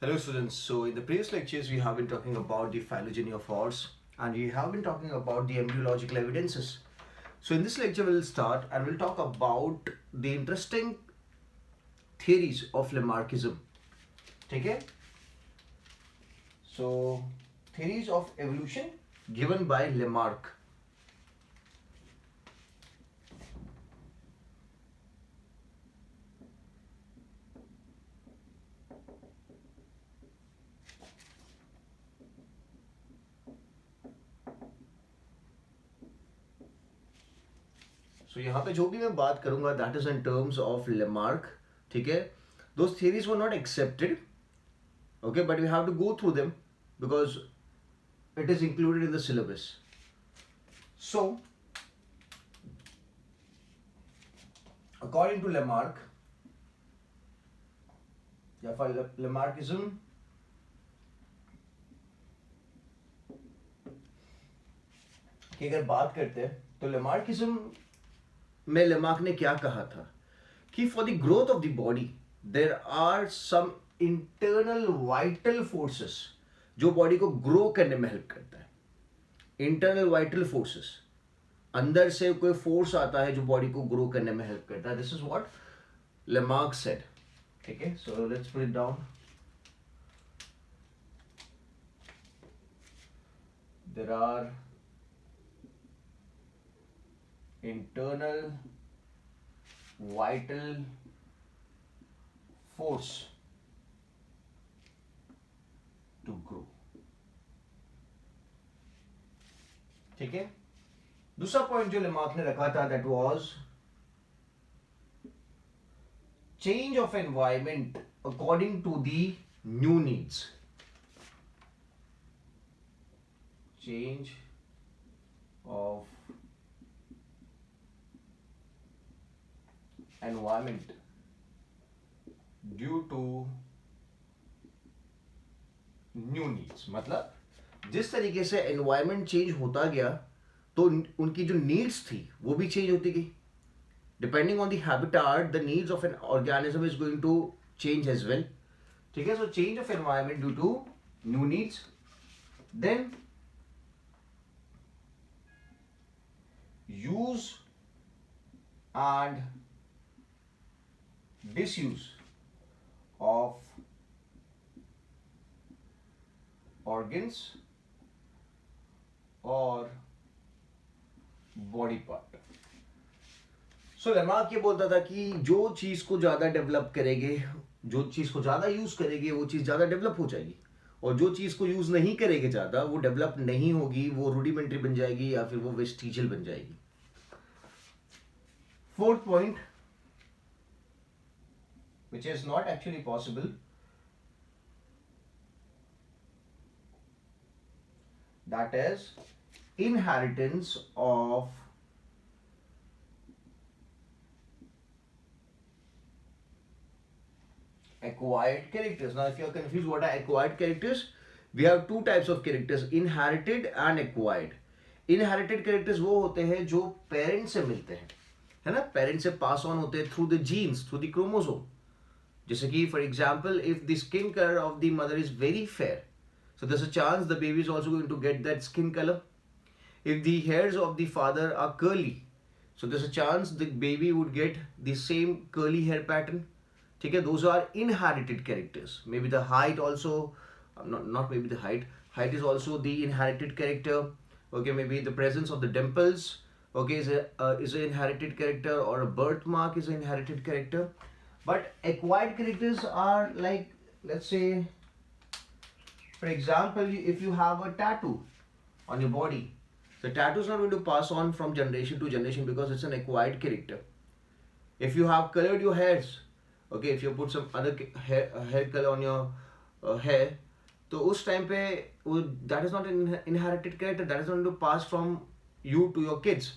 Hello students, so in the previous lectures we have been talking about the phylogeny of horse and we have been talking about the embryological evidences. So in this lecture we'll start and we'll talk about the interesting theories of Lamarckism. Okay? So theories of evolution given by Lamarck. So यहाँ पे जो भी मैं बात करूँगा that is in terms of Lamarck. ठीक है? Those theories were not accepted. Okay, but we have to go through them because it is included in the syllabus. So, according to Lamarck, या फिर Lamarckism की अगर बात करते हैं तो Lamarckism में Lamarck ने क्या कहा था कि for the growth of the body there are some internal vital forces जो बॉडी को ग्रो करने में हेल्प करता है. इंटरनल वाइटल फोर्सेस, अंदर से कोई फोर्स आता है जो बॉडी को ग्रो करने में हेल्प करता है. This is what Lamarck said. ठीक है, so let's put it down. There are internal vital force to grow. ठीक है. दूसरा पॉइंट जो लेमार्क ने रखा था that was change of environment according to the new needs. Change of environment due to new needs. मतलब जिस तरीके से environment चेंज होता गया तो उनकी जो नीड्स थी वो भी चेंज होती गई. Depending on the habitat the needs of an organism is going to change as well. ठीक है, so change of environment due to new needs. Then use and disuse of organs or body part. So Lamarck ये बोलता था कि जो चीज को ज्यादा डेवलप करेंगे, जो चीज को ज्यादा यूज करेंगे वो चीज ज्यादा डेवलप हो जाएगी, और जो चीज को यूज नहीं करेंगे ज्यादा वो डेवलप नहीं होगी, वो रूडिमेंट्री बन जाएगी या फिर वो वेस्टिजियल बन जाएगी. Fourth point, which is not actually possible, that is inheritance of acquired characters. Now if you are confused what are acquired characters, we have two types of characters, inherited and acquired. Inherited characters वो होते हैं जो parents से मिलते हैं, है ना, parents से पास ऑन होते हैं through the genes, through the chromosome. जैसे कि for example if the skin colour of the mother is very fair, so there's a chance the baby is also going to get that skin color. If the hairs of the father are curly, so there's a chance the baby would get the same curly hair pattern. ठीक है, those are inherited characters. Maybe the height also, not maybe the height is also the inherited character. Okay, maybe the presence of the dimples, okay, is an inherited character, or a birthmark is an inherited character. But acquired characters are like, let's say, for example, if you have a tattoo on your body, the tattoo is not going to pass on from generation to generation because it's an acquired character. If you have colored your hairs, okay, if you put some other hair color on your hair, तो उस time पे वो that is not an inherited character, that is not going to pass from you to your kids,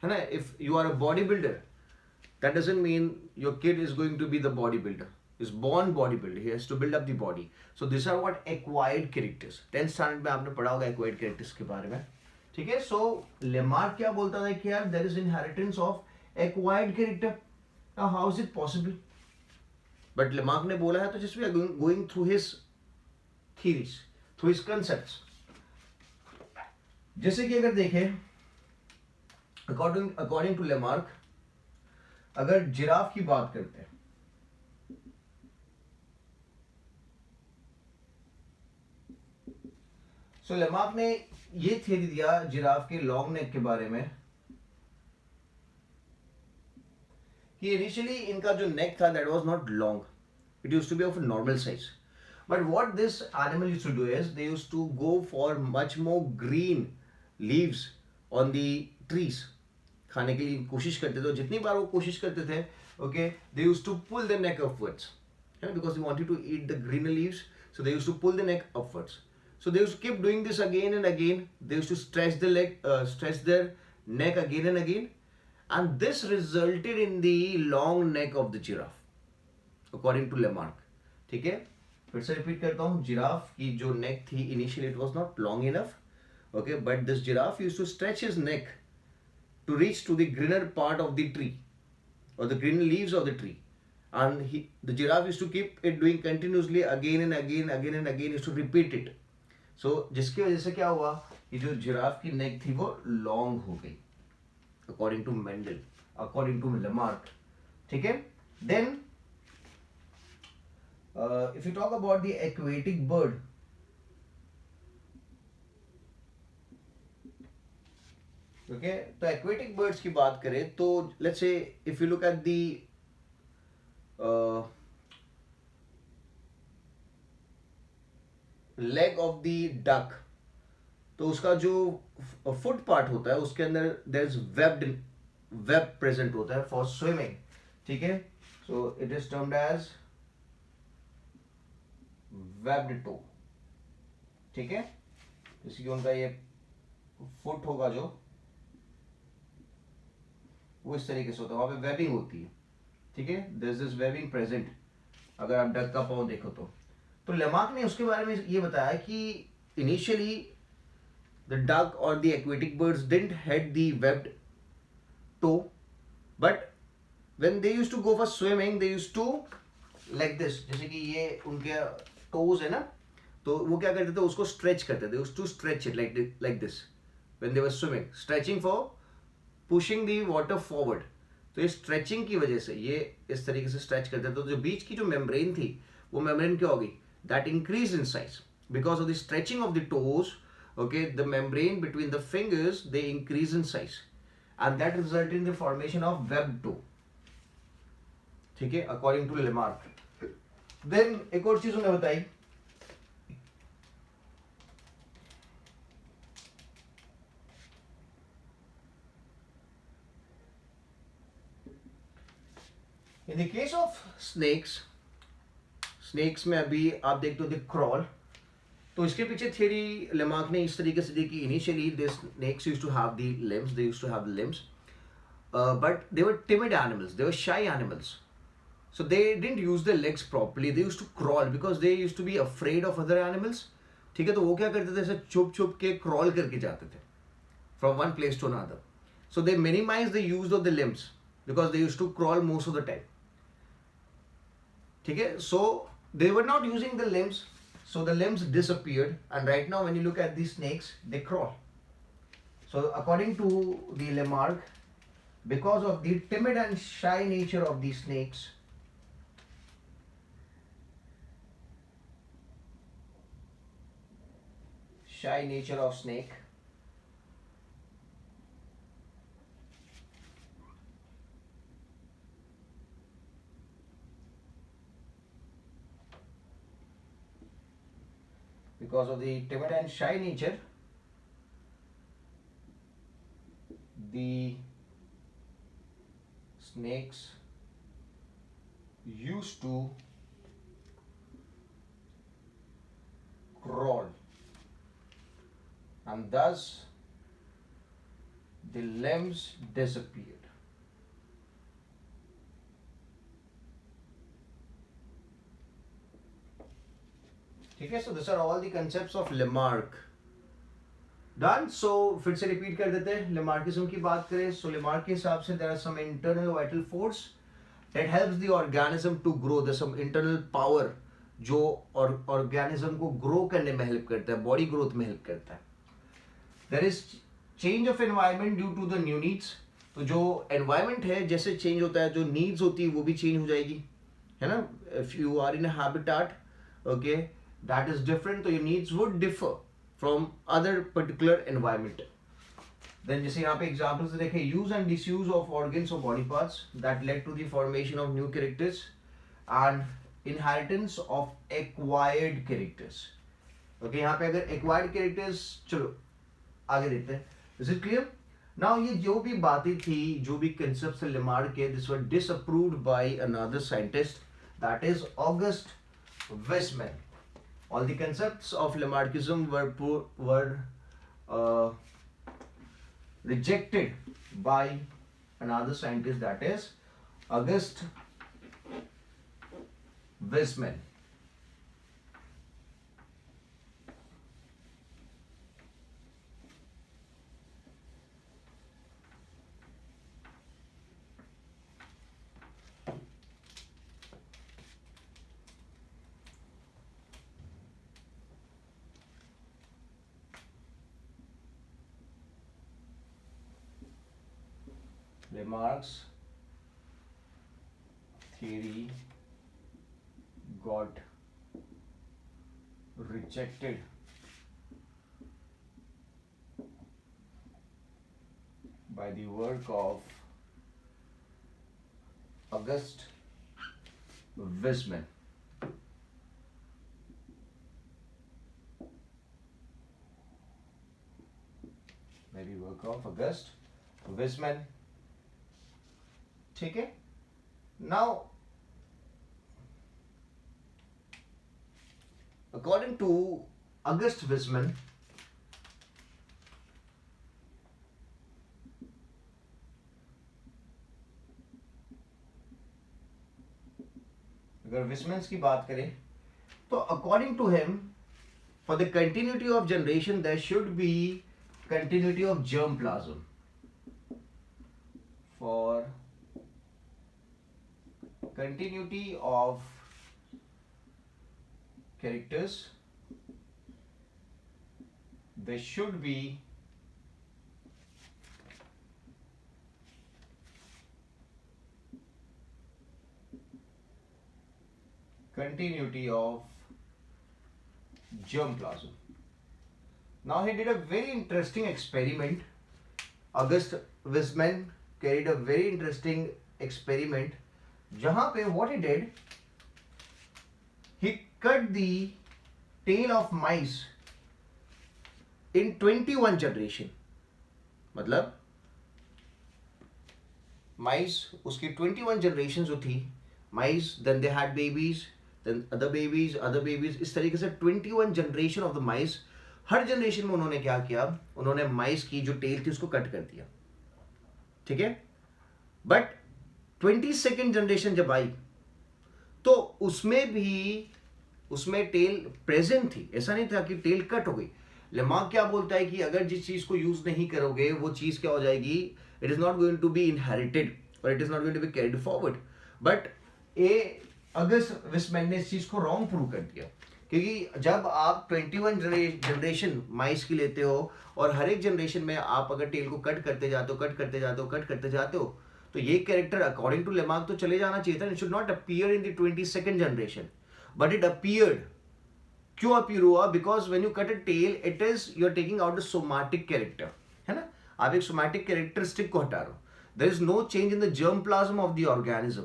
है ना. If you are a bodybuilder, that doesn't mean your kid is going to be the bodybuilder. Is born bodybuilder, he has to build up the body. So these are what acquired characters. 10th standard में आपने पढ़ा होगा acquired characters के बारे में. ठीक है, so Lamarck क्या बोलता था कि यार there is inheritance of acquired character. Now how is it possible? But Lamarck ने बोला है तो just we are going through his theories, through his concepts. जैसे कि अगर देखें अकॉर्डिंग टू लेमार्क, अगर जिराफ की बात करते हैं, सो लेमार्क ने ये थ्योरी दिया जिराफ के लॉन्ग नेक के बारे में कि इनिशियली इनका जो नेक था that was not long, it used to be of normal size, but what this animal used to do is they used to go for much more green leaves on the trees. खाने के लिए कोशिश करते थे, जितनी बार वो कोशिश करते थे, okay, they used to pull the neck upwards because they wanted to eat the greener leaves, so they used to pull the neck upwards. So they used to keep doing this again and again. They used to stretch the leg, stretch their neck again and again, and this resulted in the long neck of the giraffe, according to Lamarck. ठीक है, फिर से repeat करता हूँ, giraffe की जो neck थी initially it was not long enough, okay, but this giraffe used to stretch his neck to reach to the greener part of the tree or the green leaves of the tree, and the giraffe used to keep it doing continuously again and again, again and again, used to repeat it. So जिसकी वजह से क्या हुआ, ये जो giraffe की नेक थी वो लॉन्ग हो गई, according to Mendel, according to Lamarck. ठीक है, then if you talk about the aquatic bird, okay, तो एक्वेटिक बर्ड्स की बात करें तो let's say if you look at the leg of the duck, तो उसका जो फुट पार्ट होता है उसके अंदर देयर इज वेब प्रेजेंट होता है फॉर स्विमिंग। ठीक है, so it is termed as webbed toe. ठीक है, जैसे कि उनका ये फुट होगा जो वो इस तरीके से होता है, वहां पे वेबिंग होती है। ठीक है, दिस दिस वेबिंग प्रेजेंट अगर आप डक का पाँव देखो तो लेमार्क ने उसके बारे में ये बताया कि इनिशियली द डक और the aquatic birds didn't had the webbed toe, but when they used to go for swimming they used to like this, जैसे कि ये उनके टोज है ना, तो वो क्या करते थे, उसको स्ट्रेच करते थे, used to stretch it like this when they were swimming, stretching for pushing the water forward. तो ये स्ट्रेचिंग की वजह से ये इस तरीके से स्ट्रेच करते थे, तो जो बीच की जो मेम्ब्रेन थी वो मेम्ब्रेन क्या हो गई, that increase in size because of the stretching of the toes. Okay, the membrane between the fingers they increase in size and that result in the formation of web toe. ठीक है, according to Lamarck. Then एक और चीज उन्होंने बताई, in the case of snakes में अभी आप देखते हो द क्रॉल, तो इसके पीछे थियरी लेमार्क ने इस तरीके से दी कि initially this snakes used to have the limbs, they used to have the limbs, but they were timid animals, they were shy animals, so they didn't use their legs properly, they used to crawl because they used to be afraid of other animals. ठीक है, तो वो क्या करते थे, ऐसे छुप छुप के क्रॉल करके जाते थे from one place to another, so they minimized the use of the limbs because they used to crawl most of the time. ठीक है, so they were not using the limbs, so the limbs disappeared, and right now when you look at these snakes they crawl. So according to the Lamarck, because of the timid and shy nature of these snakes, shy nature of snake, because of the timid and shy nature, the snakes used to crawl, and thus the limbs disappeared. ठीक है, so these are all the concepts of Lamarck. Done. So फिर से repeat कर देते हैं, Lamarckism की बात करें, so लेमार्क के हिसाब से there are some internal vital force that helps the organism to grow. There's some internal power जो ऑर्गेनिज्म को ग्रो करने में हेल्प करता है, बॉडी ग्रोथ में हेल्प करता है. There is change of environment due to the new needs. तो जो एनवायरनमेंट है जैसे चेंज होता है, जो नीड्स होती है वो भी चेंज हो जाएगी, है ना. If you are in a habitat, okay, that is different, तो your needs would differ from other particular environment. Then जैसे यहाँ पे एग्जांपल्स देखें, use and disuse of organs और body parts that led to the formation of new characters and inheritance of acquired characters. Okay, यहाँ पे अगर acquired characters, चलो आगे देखते हैं. Is it clear? नाउ ये जो भी बातें थी, जो भी कंसेप्ट्स लेमार्क के, this were disapproved by another scientist, that is August Wiseman. All the concepts of Lamarckism were rejected by another scientist, that is August Weismann. Lamarck's theory got rejected by the work of August Weismann. Maybe work of August Weismann. ठीक है. Now according to August Weismann, अगर Weismann की बात करें तो according to him, for the continuity of generation there should be continuity of germ plasm. For continuity of characters, there should be continuity of germ plasm. Now he did a very interesting experiment. August Weismann carried a very interesting experiment जहां पे what he did, he cut the tail of mice in 21 generation. मतलब mice उसकी 21 generation जो थी, mice, then they had babies, then other babies, इस तरीके से 21 generation of the mice. Her generation में उन्होंने क्या किया, उन्होंने माइस की जो टेल थी उसको कट कर दिया, ठीक है. बट 22nd जनरेशन जब आई तो उसमें टेल प्रेजेंट थी, ऐसा नहीं था कि टेल कट हो गई. लेमार्क क्या बोलता है कि अगर जिस चीज को यूज नहीं करोगे वो चीज क्या हो जाएगी, it is not going to be inherited और it is not going to be carried forward. But August Weismann ने इस चीज को रॉन्ग प्रूव कर दिया, क्योंकि जब आप 21 जनरेशन माइस की लेते हो और हर एक जनरेशन में आप अगर टेल को कट करते जाते हो तो ये कैरेक्टर अकॉर्डिंग टू लेमार्क तो चले जाना चाहिए था. It should not appear in the 22nd generation, but it appeared. क्यों अपीयर हुआ? Because when you cut a tail, it is you are taking out the somatic character, है ना. आप एक सोमैटिक कैरेक्टरिस्टिक को हटा रहे हो. There is no change in the germ plasm of the organism.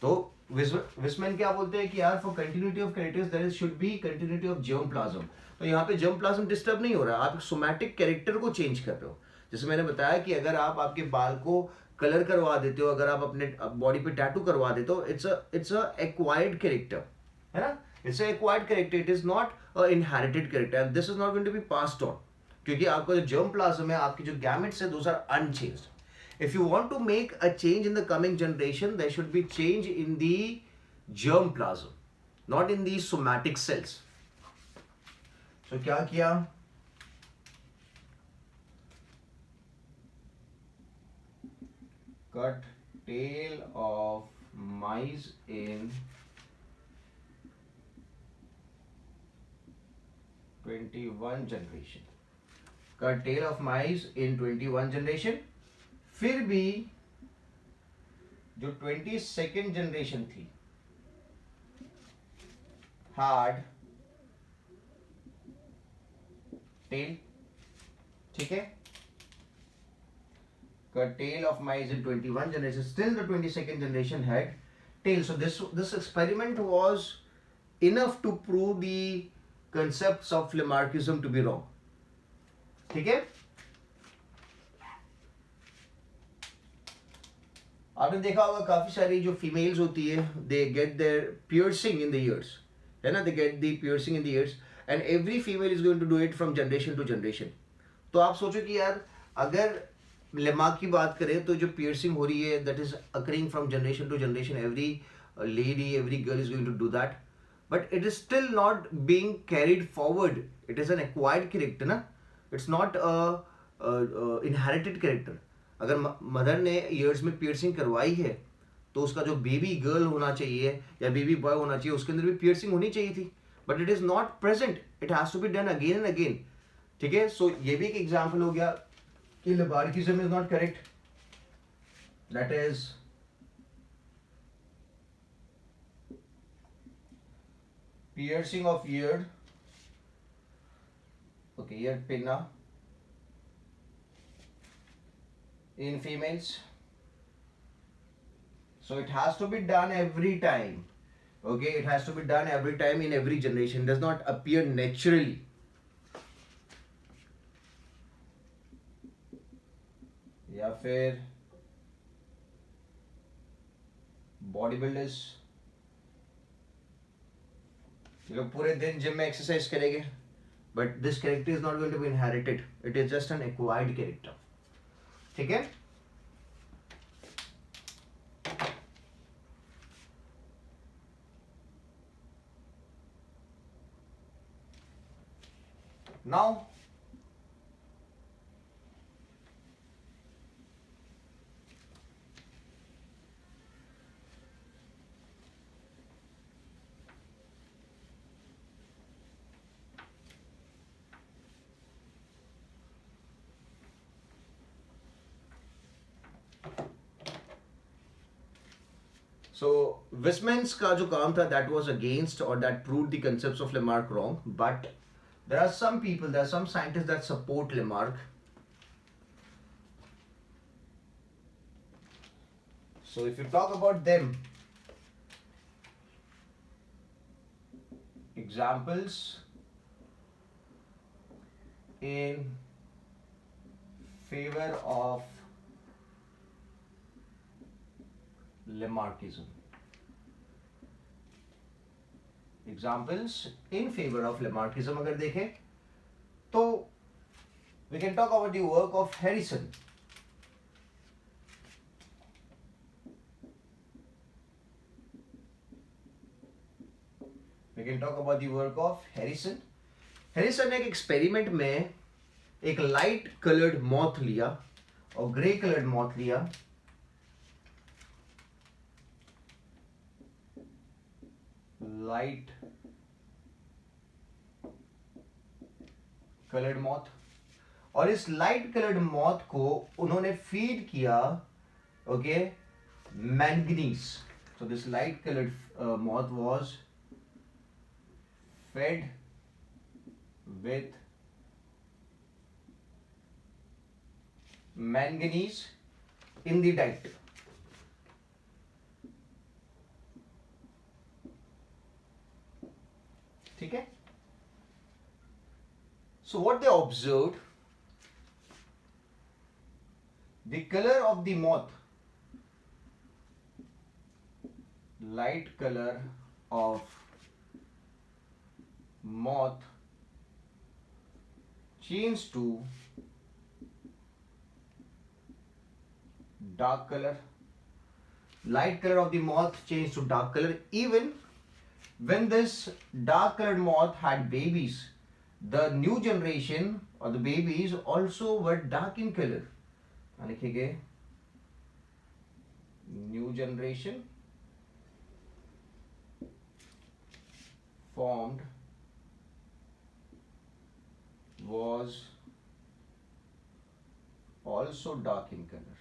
तो विसमैन क्या बोलते हैं कि यार for continuity of characters there should be continuity of germ plasm. तो यहाँ पे जर्म प्लाज्म डिस्टर्ब नहीं हो रहा, आप एक सोमैटिक कैरेक्टर को चेंज कर रहे हो. जैसे मैंने बताया कि अगर आप आपके बाल को कलर करवा देते हो, अगर आप अपने बॉडी पे टैटू करवा देते हो, इट्स अ एक्वायर्ड कैरेक्टर, है ना. It's a acquired character, it is not a inherited character and this is not going to be passed on, क्योंकि आपका जो जर्म प्लाज्म है, आपकी जो गैमेट्स है, those are unchanged. If you want to make a change in the coming generation, there should be change in the germ plasm, not in the somatic cells. So क्या किया, cut tail of mice in 21 generation, का tail of mice in 21 generation. फिर भी जो 22nd generation थी hard tell, ठीक है, का tail of mice in 21 generation, still the 22nd generation had tail. So this experiment was enough to prove the concepts of Lamarckism to be wrong, ठीक है। आपने देखा होगा काफी सारी जो फीमेल्स होती है, they get their piercing in the ears, है ना, they get the piercing in the ears and every female is going to do it from generation to generation. तो आप सोचो कि यार अगर लेमार्क की बात करें तो जो पियर्सिंग हो रही है that is occurring from generation to generation, every lady every girl is going to do that, but it is still not being carried forward. It is an acquired character ना, it's not a inherited character। अगर mother ने years में piercing करवाई है तो उसका जो baby girl होना चाहिए या बेबी बॉय होना चाहिए उसके अंदर भी पियर्सिंग होनी चाहिए थी, but it is not present, it has to be done again and again, ठीक है। सो ये भी एक एग्जाम्पल हो गया कि Lamarckism is not correct, that is piercing of ear, okay, ear pinna in females. So it has to be done every time, okay, it has to be done every time in every generation, does not appear naturally। या फिर body builders, ये लोग पूरे दिन gym में exercise करेंगे, but this character is not going to be inherited, it is just an acquired character, ठीक है। नाउ So Weismann's का जो काम था that was against or that proved the concepts of Lamarck wrong, but there are some people, there are some scientists that support Lamarck। So if you talk about them, examples in favor of Lamarckism, examples in favor of Lamarckism अगर देखें तो we can talk about the work of Harrison। We can talk about the work of Harrison। Harrison ने एक experiment में एक light coloured moth लिया और grey coloured moth लिया, लाइट कलर्ड मॉथ, और इस लाइट कलर्ड मॉथ को उन्होंने फीड किया, okay, manganese. So this light coloured moth was fed with manganese in the diet। ठीक है। So what they observed, the color of the moth, light color of moth change to dark color, light color of the moth changed to dark color even when this dark colored moth had babies, the new generation or the babies also were dark in color। लिखेंगे new generation formed was also dark in color.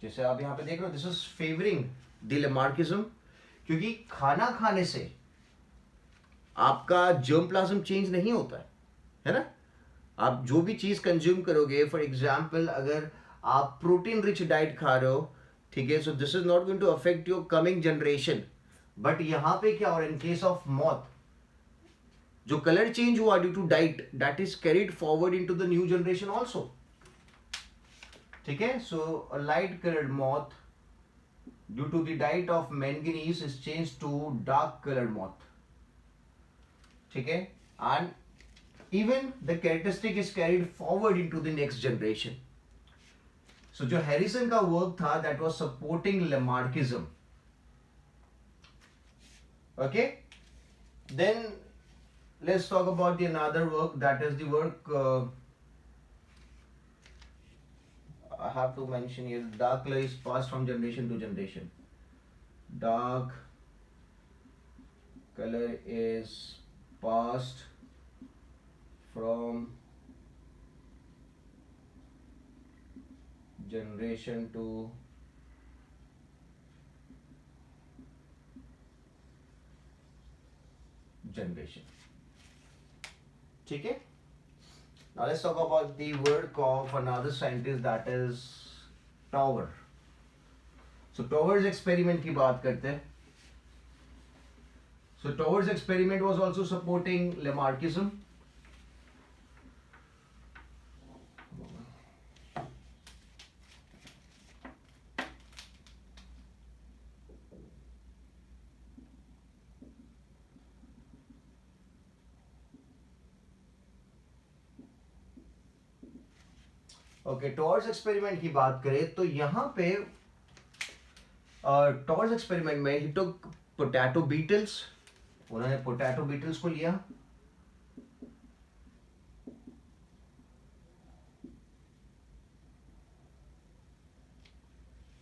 जैसे आप यहाँ पे देख रहे हो, this is favouring the Lamarckism, क्योंकि खाना खाने से आपका जर्म प्लाज्म चेंज नहीं होता है ना। आप जो भी चीज कंज्यूम करोगे, फॉर एग्जाम्पल अगर आप प्रोटीन रिच डाइट खा रहे हो, ठीक है, so this is not going to affect your coming generation. But यहाँ पे क्या हो रहा है, इन केस ऑफ मॉथ, जो कलर चेंज हुआ due to diet, that is carried forward into the new generation also, ठीक है। So light coloured moth due to the diet of manganese is change to dark coloured moth, ठीक है, and even the characteristic is carried forward into the next generation. So जो Harrison का work था, that was supporting Lamarckism. Okay, then let's talk about the another work, that is the work I have to mention here. Dark color is passed from generation to generation. Dark color is passed from generation to generation, ठीक है। Now let's talk about the work of another scientist, that is Tower. So Tower's experiment की बात करते हैं। So Tower's experiment was also supporting Lamarckism. Okay, torques experiment की बात करें तो यहाँ पे टॉर्स एक्सपेरिमेंट में ही टुक पोटैटो बीटल्स, उन्होंने पोटैटो बीटल्स को लिया,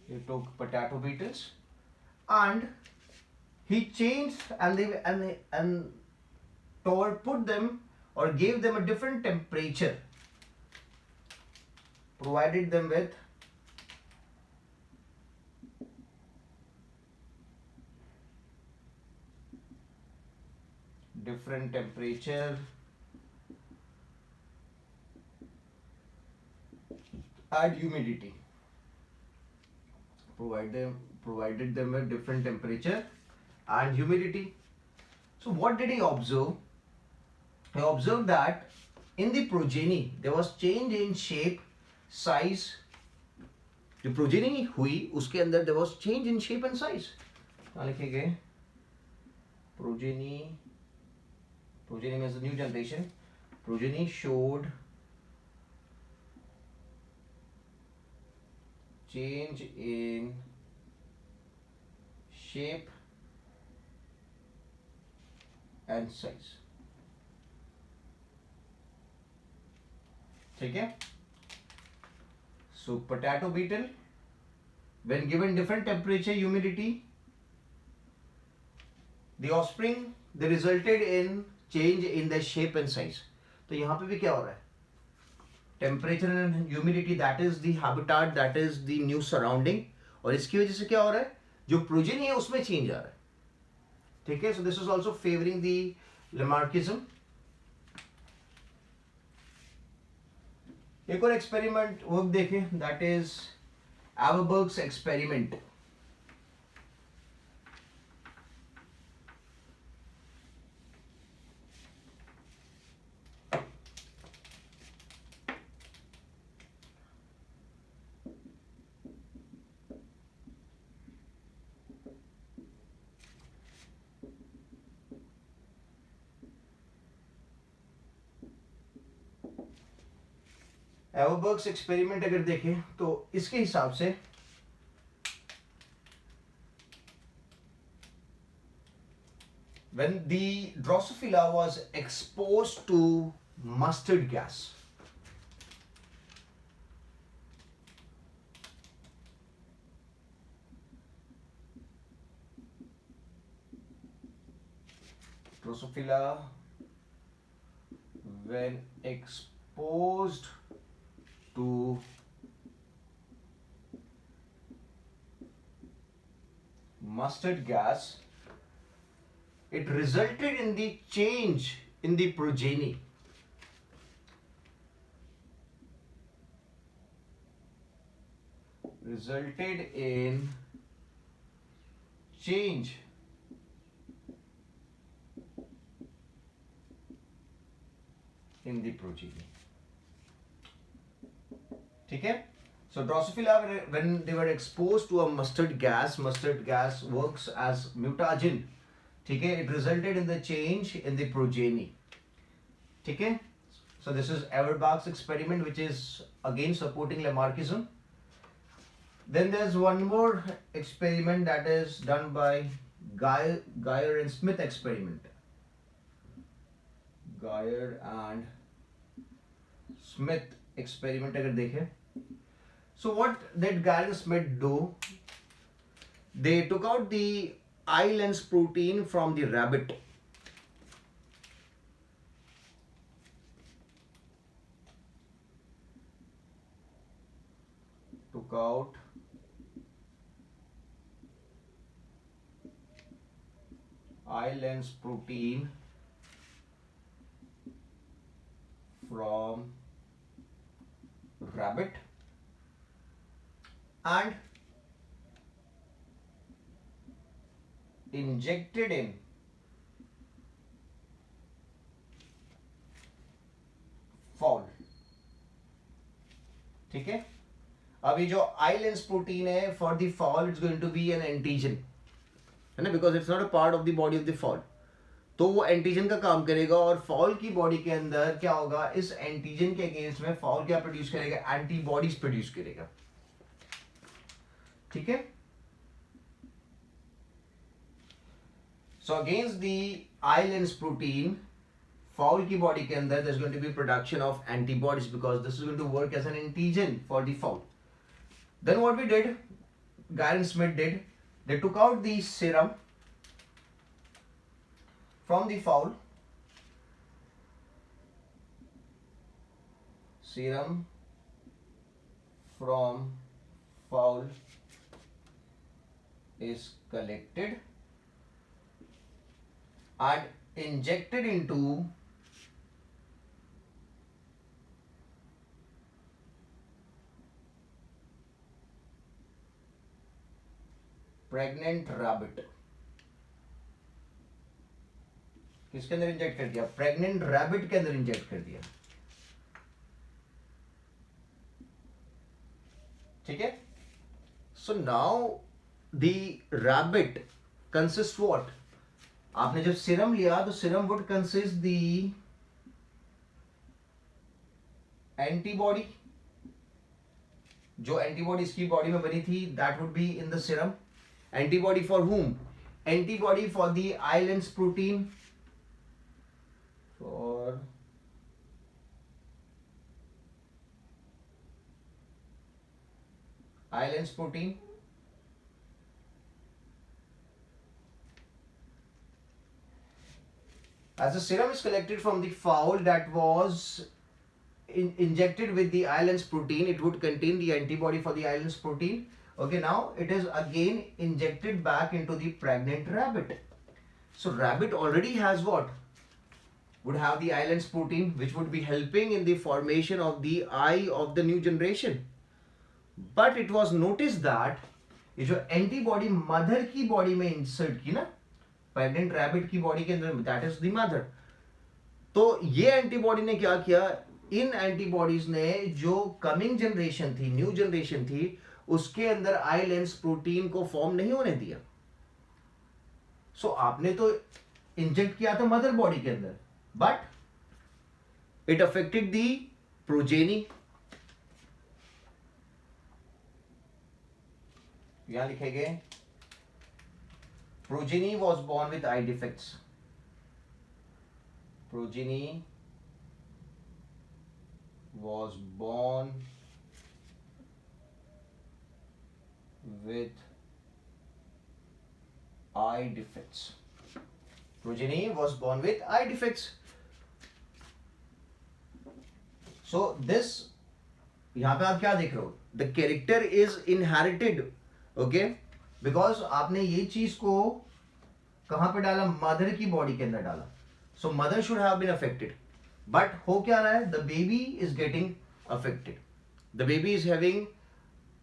he took potato beetles and he changed and Tower put them or gave them a different temperature, provided them with different temperature and humidity, provided them with different temperature and humidity. So what did he observe? He observed that in the progeny there was change in shape, size. जो progeny हुई उसके अंदर there was change in shape and size. क्या लिखेंगे? Progeny means the new generation. Progeny showed change in shape and size. ठीक है। So potato beetle, when given different temperature, humidity, the offspring, they resulted in change in the shape and size. तो यहाँ पे भी क्या हो रहा है, temperature and humidity, that is the habitat, that is the new surrounding, और इसकी वजह से क्या हो रहा है, जो प्रोजेनी है उसमें चेंज आ रहा है, ठीक है। So this is also favouring the Lamarckism. एक और एक्सपेरिमेंट वर्क देखें, दैट इज एवरबर्ग्स एक्सपेरिमेंट। एवरबर्ग्स एक्सपेरिमेंट अगर देखें तो इसके हिसाब से when the Drosophila was exposed to mustard gas, Drosophila, when exposed to mustard gas, it resulted in the change in the progeny. Resulted in change in the progeny. ठीक है? So Drosophila, when they were exposed to a mustard gas works as mutagen. ठीक है? It resulted in the change in the progeny. ठीक है? So this is Auerbach's experiment, which is again supporting Lamarckism. Then there's one more experiment that is done by Geyer and Smith experiment. Geyer and Smith experiment अगर देखें. So what did Geyer and Smith do? They took out the eye lens protein from the rabbit. Took out eye lens protein from rabbit and injected in fowl. ठीक है? अभी जो eye lens protein है for the fowl it's going to be an antigen, है ना, because it's not a part of the body of the fowl. तो वो antigen का काम करेगा और फॉल की बॉडी के अंदर क्या होगा, इस एंटीजन के अगेंस्ट में फॉल क्या प्रोड्यूस करेगा, एंटीबॉडीज प्रोड्यूस करेगा. ठीक है? So against the I lens protein fall की बॉडी के अंदर there's going to be production of antibodies because this is going to work as an antigen for the fowl. Then what we did, Geyer and Smith did, they took out the serum from the fowl. Serum from fowl is collected and injected into pregnant rabbit. किसके अंदर inject कर दिया, pregnant rabbit के अंदर inject कर दिया. ठीक है? So now the rabbit consist what, आपने जब सीरम लिया तो serum would consist the antibody, जो एंटीबॉडी इसकी बॉडी में बनी थी that would be in the serum. Antibody for whom? Antibody for the eye lens protein. For eye lens protein. As the serum is collected from the fowl that was injected with the eye lens protein, it would contain the antibody for the eye lens protein. Okay, now it is again injected back into the pregnant rabbit. So rabbit already has what? Would have the eye lens protein which would be helping in the formation of the eye of the new generation. But it was noticed that ये जो antibody mother की body में insert की ना, pregnant rabbit की body के अंदर, that is the mother. तो ये एंटीबॉडी ने क्या किया, इन एंटीबॉडीज ने जो कमिंग जनरेशन थी, न्यू जनरेशन थी, उसके अंदर आई लेंस प्रोटीन को फॉर्म नहीं होने दिया. सो आपने तो इंजेक्ट किया था मदर बॉडी के अंदर, but it affected the progeny. यहां लिखेंगे progeny was born with I defects. Progeny was born with eye defects. Progeny was born with eye defects. So this, यहाँ पे आप क्या देख रहे हो? The character is inherited, okay? Because आपने ये चीज को कहाँ पे डाला? मदर की बॉडी के अंदर डाला. So mother should have been affected. But हो क्या रहा है? The baby is getting affected. The baby is having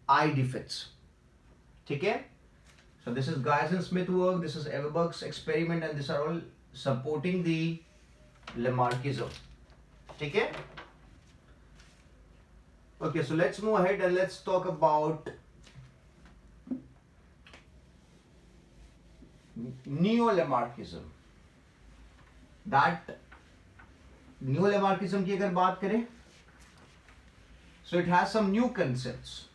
eye defects. ठीक है? So this is Guy's and Smith work. This is Everbuck's experiment, and these are all supporting the Lamarckism. ठीक है? Okay, so let's move ahead and let's talk about Neo-Lamarckism. That Neo-Lamarckism की अगर बात करें, so it has some new concepts.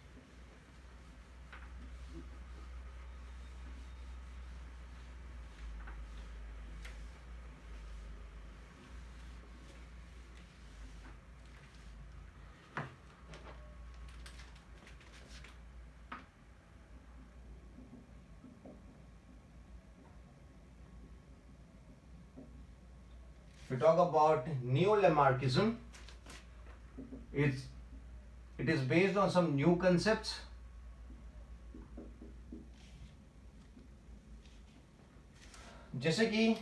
If we talk about Neo-Lamarckism, it is based on some new concepts. जैसे कि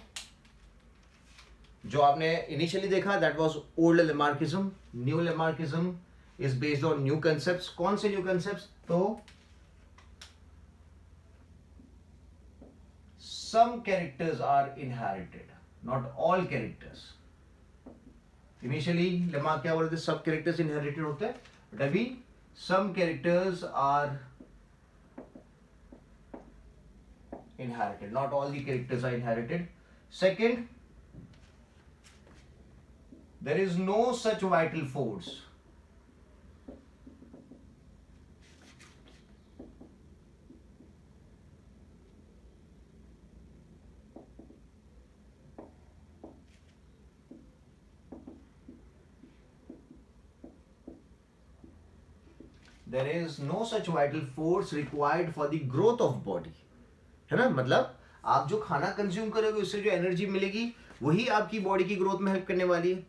जो आपने इनिशियली देखा, that was old Lamarckism. Neo-Lamarckism is based on new concepts. कौन से new concepts? तो some characters are inherited, not all characters. Initially Lamarck क्या बोलते थे? सब characters inherited होते हैं, but अभी some characters are inherited. Not all the characters are inherited. Second, there is no such vital force. There is no such vital force required for the growth of body. है ना? मतलब आप जो खाना consume करोगे उससे जो एनर्जी मिलेगी वही आपकी बॉडी की ग्रोथ में हेल्प करने वाली है.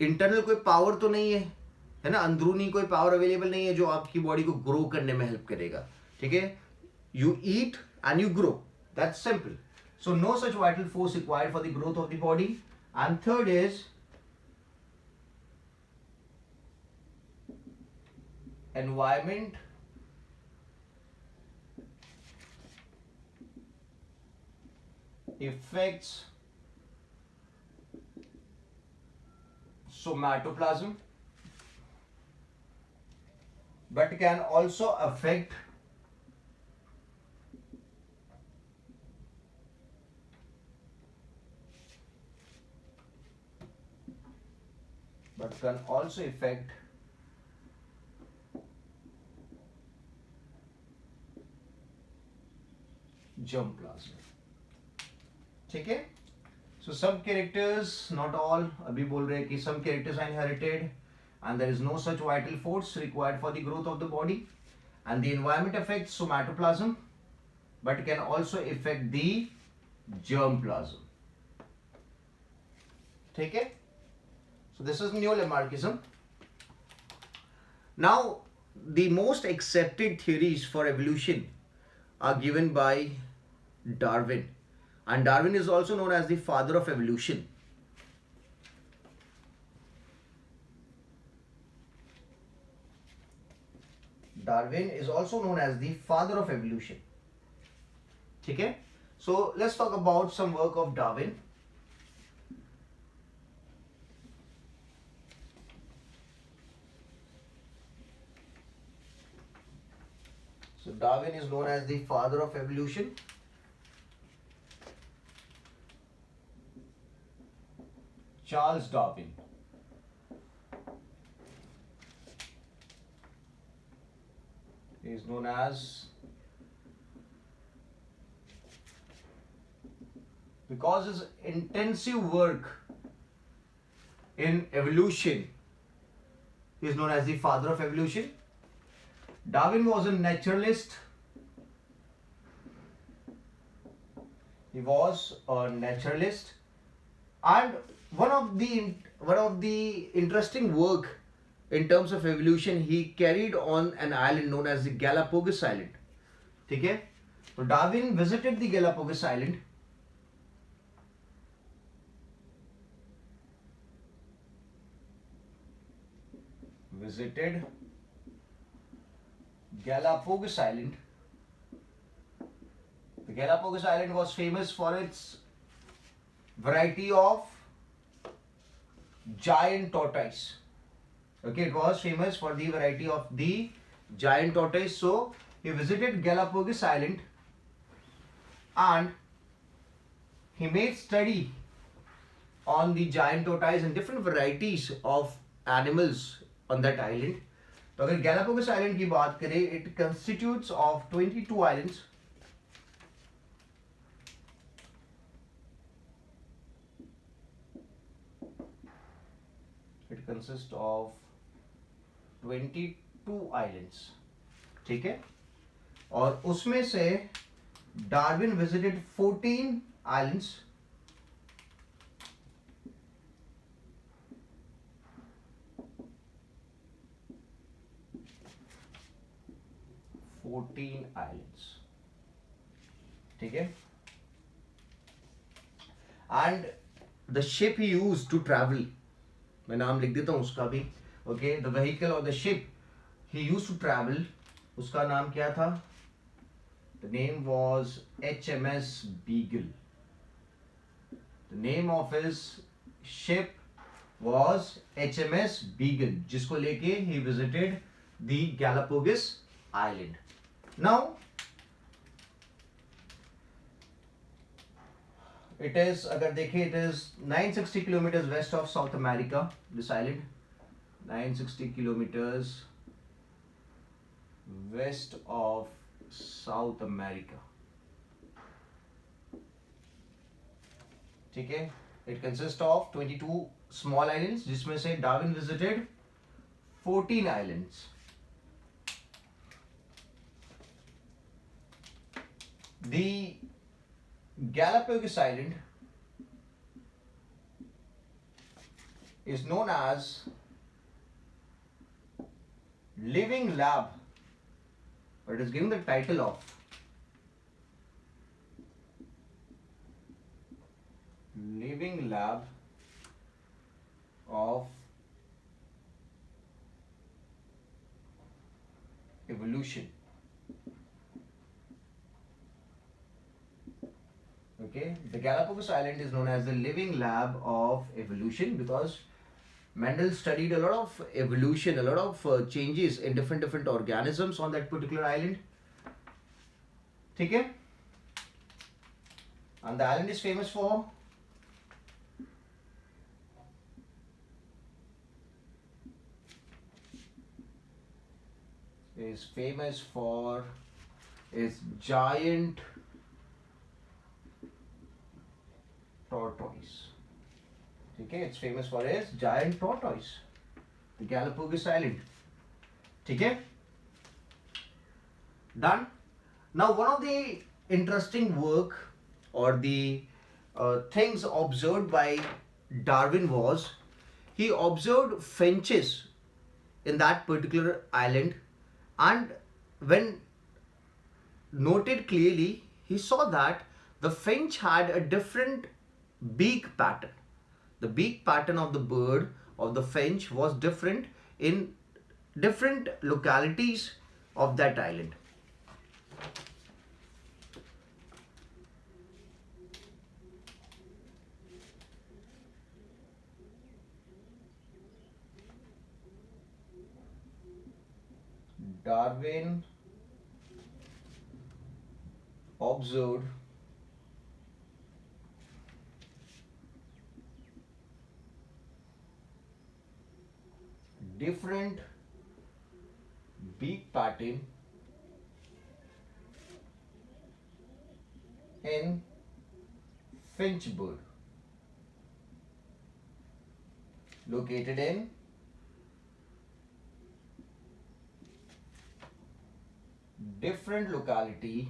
इंटरनल कोई पावर तो नहीं है ना? अंदरूनी कोई पावर अवेलेबल नहीं है जो आपकी बॉडी को ग्रो करने में हेल्प करेगा. ठीक है? You eat and you grow, that's simple. So no such vital force required for the growth of the body. And third is environment affects somatoplasm but can also affect germ plasm. ठीक है? So some characters, not all, अभी बोल रहे हैं कि some characters are inherited and there is no such vital force required for the growth of the body, and the environment affects somatoplasm but can also affect the germ plasm. ठीक है? So this is Neo-Lamarckism. Now the most accepted theories for evolution are given by Darwin, and Darwin is also known as the father of evolution. Darwin is also known as the father of evolution. ठीक है? So let's talk about some work of Darwin. So Darwin is known as the father of evolution. Charles Darwin. He is known as, because his intensive work in evolution, he is known as the father of evolution. Darwin was a naturalist. He was a naturalist, and one of the interesting work in terms of evolution he carried on an island known as the Galapagos Island. ठीक है, तो Darwin visited the Galapagos Island. Visited Galapagos Island. The Galapagos Island was famous for its variety of giant tortoise. Okay, it was famous for the variety of the giant tortoise. So he visited Galapagos Island and he made study on the giant tortoise and different varieties of animals on that island. तो अगर Galapagos Island की बात करें, it constitutes of 22 islands. It consists of 22 islands. ठीक है, और उसमें से डार्विन विजिटेड 14 islands. ठीक है, and the ship he used to travel, मैं नाम लिख देता हूं उसका भी. ओके, द व्हीकल और the ship he used to travel, उसका नाम क्या था? The name was HMS Beagle. The name of his ship was HMS Beagle, जिसको लेके he visited the Galapagos Island. Now it is, अगर देखें, it is 960 kilometers west of South America, this island. 960 kilometers west of South America. ठीक है, it consists of 22 small islands, जिसमें से Darwin visited 14 islands. The Galapagos Island is known as Living Lab, or it is given the title of Living Lab of Evolution. Okay, the Galapagos Island is known as the living lab of evolution because Mendel studied a lot of evolution, a lot of changes in different organisms on that particular island. ठीक है, and the island is famous for its giant tortoise. ठीक है, it's famous for its giant tortoise, the Galapagos Island. ठीक है, done. Now one of the interesting work or the things observed by Darwin was he observed finches in that particular island, and when noted clearly he saw that the finch had a different beak pattern. The beak pattern of the bird, of the finch, was different in different localities of that island. Darwin observed different beak pattern in finch bird located in different locality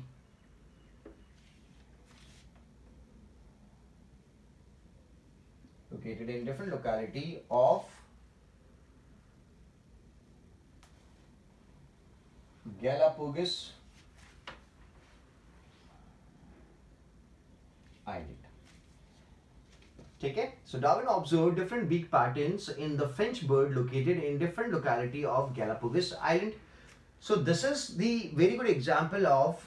located in different locality of Galapagos Island. Okay, so Darwin observed different beak patterns in the finch bird located in different locality of Galapagos Island. So this is the very good example of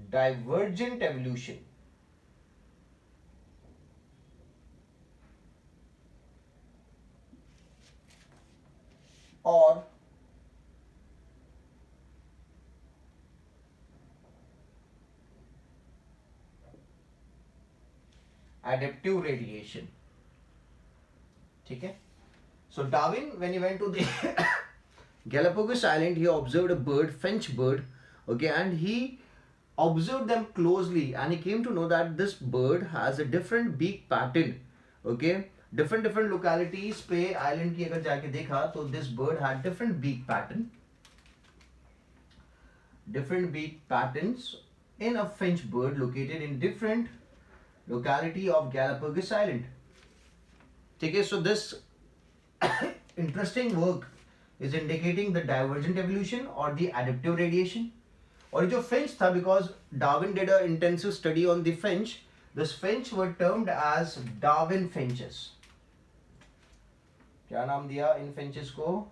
divergent evolution. Or adaptive radiation. Okay. So Darwin, when he went to the Galapagos Island, he observed a bird, finch bird, okay, and he observed them closely, and he came to know that this bird has a different beak pattern, okay. different localities पे island की अगर जाके देखा तो this bird had different beak pattern, different beak patterns in a finch bird located in different locality of Galapagos Island. ठीक है, so this interesting work is indicating the divergent evolution or the adaptive radiation. और जो finch था, because Darwin did an intensive study on the finch, this finch were termed as Darwin finches. क्या नाम दिया इन finches को?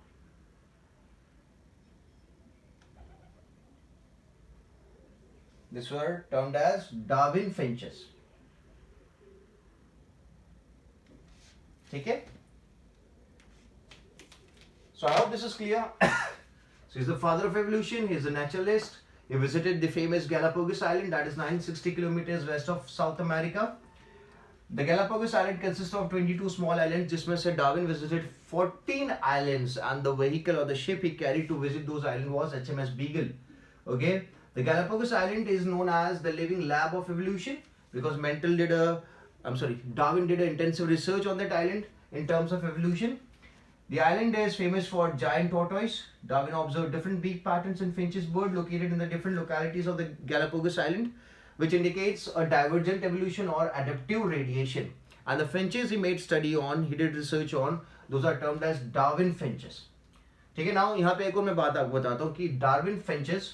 These were termed as Darwin finches. ठीक है? So I hope this is clear. So he's the father of evolution. He's a naturalist. He visited the famous Galapagos Island, that is 960 kilometers west of South America. The Galapagos Island consists of 22 small islands, जिसमें से Darwin visited 14 islands, and the vehicle or the ship he carried to visit those islands was HMS Beagle. Okay, the Galapagos Island is known as the living lab of evolution because Darwin did an intensive research on that island in terms of evolution. The island is famous for giant tortoise. Darwin observed different beak patterns in finch's bird located in the different localities of the Galapagos Island, which indicates a divergent evolution or adaptive radiation. And the finches he made study on, he did research on, those are termed as Darwin finches. ठीक है, now यहाँ पे एक और मैं बात आपको बताता हूँ कि Darwin finches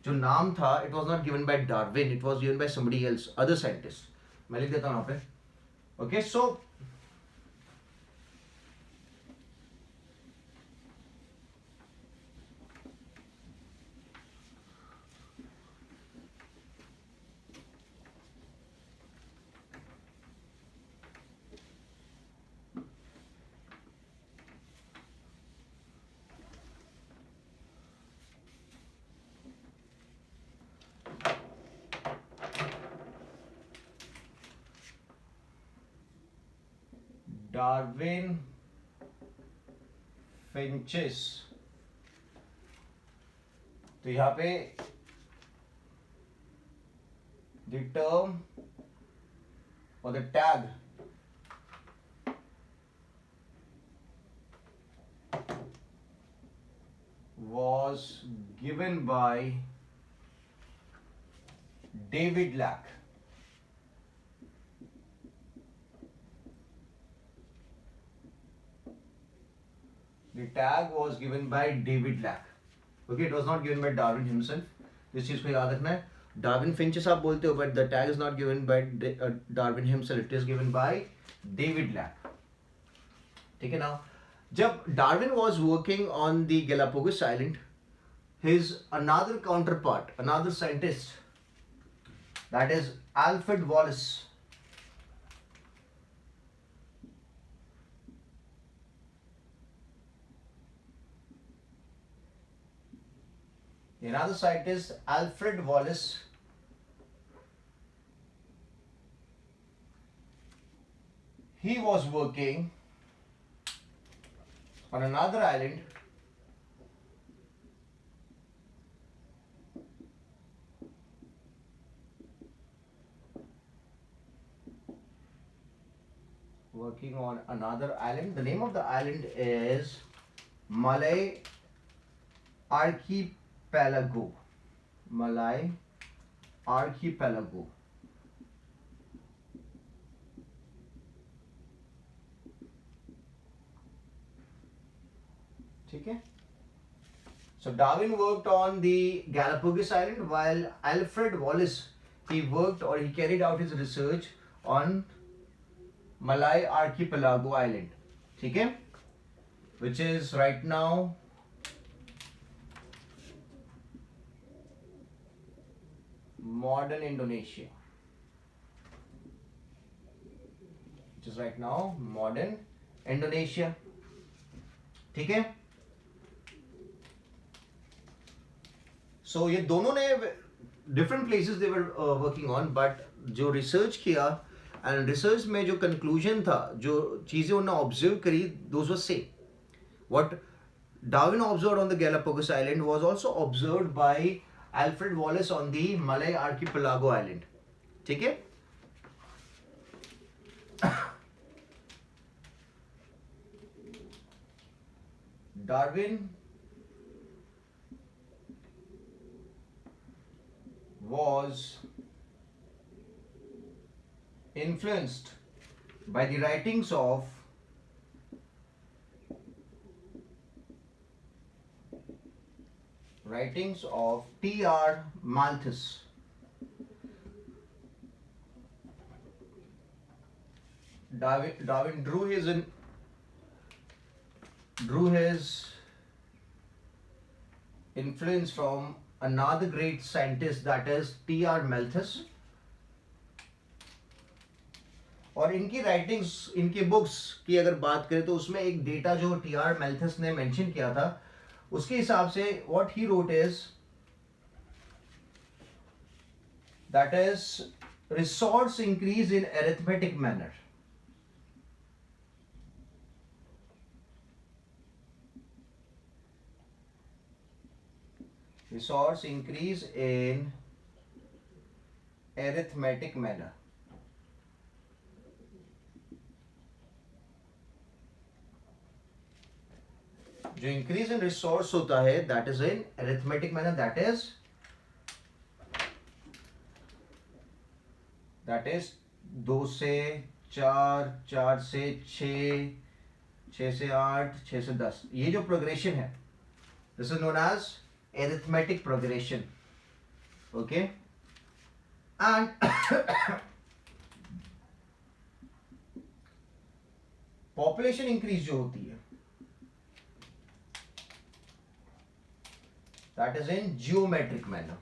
जो नाम था, it was not given by Darwin, it was given by somebody else, other scientist. मैं लिख देता हूँ यहाँ पे. Okay, so Darwin finches. तो यहाँ पे the term or the tag was given by David Lack. The tag was given by David Lack. Okay, it was not given by Darwin himself. इस चीज को याद रखना है. Darwin finches आप बोलते हो, but the tag is not given by Darwin himself. It is given by David Lack. ठीक है. Now, जब Darwin was working on the Galapagos Island, his another counterpart, another scientist, that is Alfred Wallace. Another scientist, Alfred Wallace, he was working on another island The name of the island is Malay Archipelago. Malay Archipelago. ठीक है. So Darwin worked on the Galapagos Island while Alfred Wallace he worked or he carried out his research on Malay Archipelago Island. ठीक है, which is right now modern Indonesia. Which is right now modern Indonesia. ठीक है. So ये दोनों ने different places they were working on, but जो research किया and research में जो conclusion था, जो चीजें उन्होंने observe करी, those were same. What Darwin observed on the Galapagos Island was also observed by Alfred Wallace on the Malay Archipelago Island. ठीक है. Darwin was influenced by the writings of T.R. Malthus. Darwin drew his influence from another great scientist, that is T.R. Malthus. और इनकी writings, इनकी books की अगर बात करें तो उसमें एक डेटा जो टी.आर. मैल्थस ने मेंशन किया था, उसके हिसाब से what he wrote is that is resource increase in arithmetic manner. Resource increase in arithmetic manner. जो increase in resource होता है that is in arithmetic manner, that is 2 से 4, 4 से 6, 6 से 8, 6 से 10, ये जो progression है, this is known as arithmetic progression. Okay, and population increase जो होती है that is in geometric manner.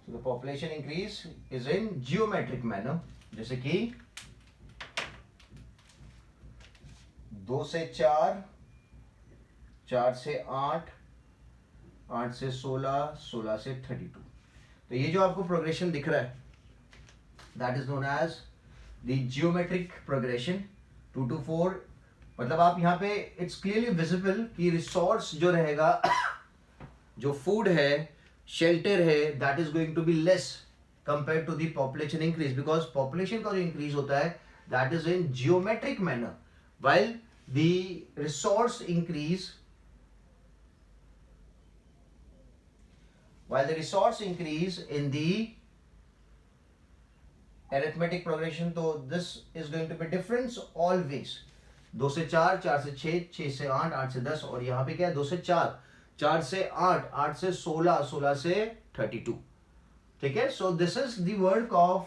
So the population increase is in geometric manner. जैसे कि 2 से 4, 4 से 8, 8 से 16, 16 से 32. तो ये जो आपको प्रोग्रेशन दिख रहा है that is known as the geometric progression 2 to 4. मतलब आप यहाँ पे it's clearly visible कि रिसोर्स जो रहेगा, जो फूड है, शेल्टर है, that is going to be less compared to the population increase, because population का जो increase होता है that is in geometric manner, while the resource increase in the arithmetic progression, तो this is going to be difference always. 2 से 4, 4 से 6, 6 से 8, 8 से 10, और यहाँ पे क्या है 2 से 4, 4 से 8, 8 से 16, 16 से 32. ठीक है. So this is the work of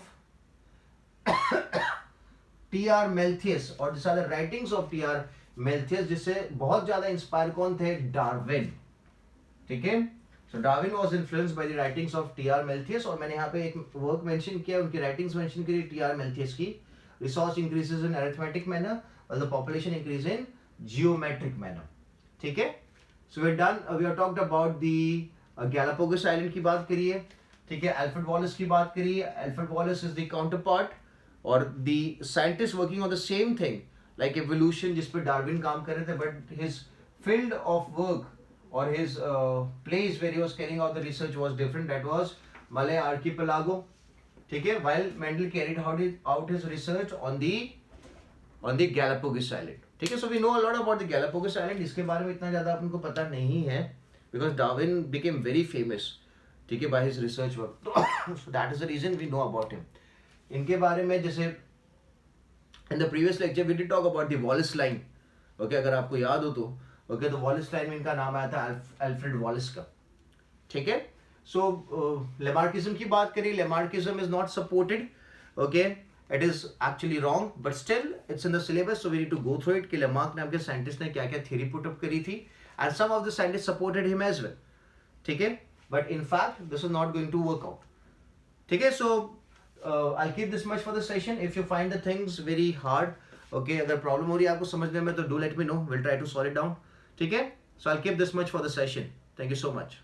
T.R. Malthus, और these are the writings of T.R. Malthus, जिससे बहुत ज्यादा इंस्पायर कौन थे? डार्विन. ठीक है. So Darwin was influenced by the writings of T.R. Malthus, और मैंने यहाँ पे एक वर्क मेंशन किया, उनकी राइटिंग्स मेंशन करी T.R. Malthus की. Resource increases in arithmetic manner while the population increase in geometric manner. ठीक है. So we're done. We have talked about the Galapagos Island की बात करी है. ठीक है. Alfred Wallace की बात करी है. Alfred Wallace is the counterpart or the scientist working on the same thing like evolution, जिस पे Darwin काम कर रहे थे, but his field of work or his place where he was carrying out the research was different. That was Malay Archipelago. ठीक है. While Mendel carried out his research on the Galapagos Island. ठीक है. So we know a lot about the Galapagos island. इसके बारे में इतना ज़्यादा अपन को पता नहीं है because Darwin became very famous, ठीक है, by his research work. So that is the reason we know about him. इनके बारे में जैसे in the previous lecture we did talk about the Wallace line. Okay, अगर आपको याद हो तो. ओके, तो वॉलिस लाइन में इनका नाम आया था अल्फ्रेड वॉलिस का. ठीक है. सो लेमार्किज्म की बात करें, Lamarckism is not supported. Okay, it is actually wrong but still it's in the syllabus, so we need to go through it कि लेमार्क नाम के साइंटिस्ट ने क्या क्या थ्योरी पुट अप करी थी and some of the scientist supported him as well. ठीक है, but in fact this is not going to work out. ठीक है. So I'll keep this much for the session. If you find the things very hard, okay, अगर problem हो रही है आपको समझने में तो do let me know. We'll try to solve it down. ठीक है. So I'll keep this much for the session. Thank you so much.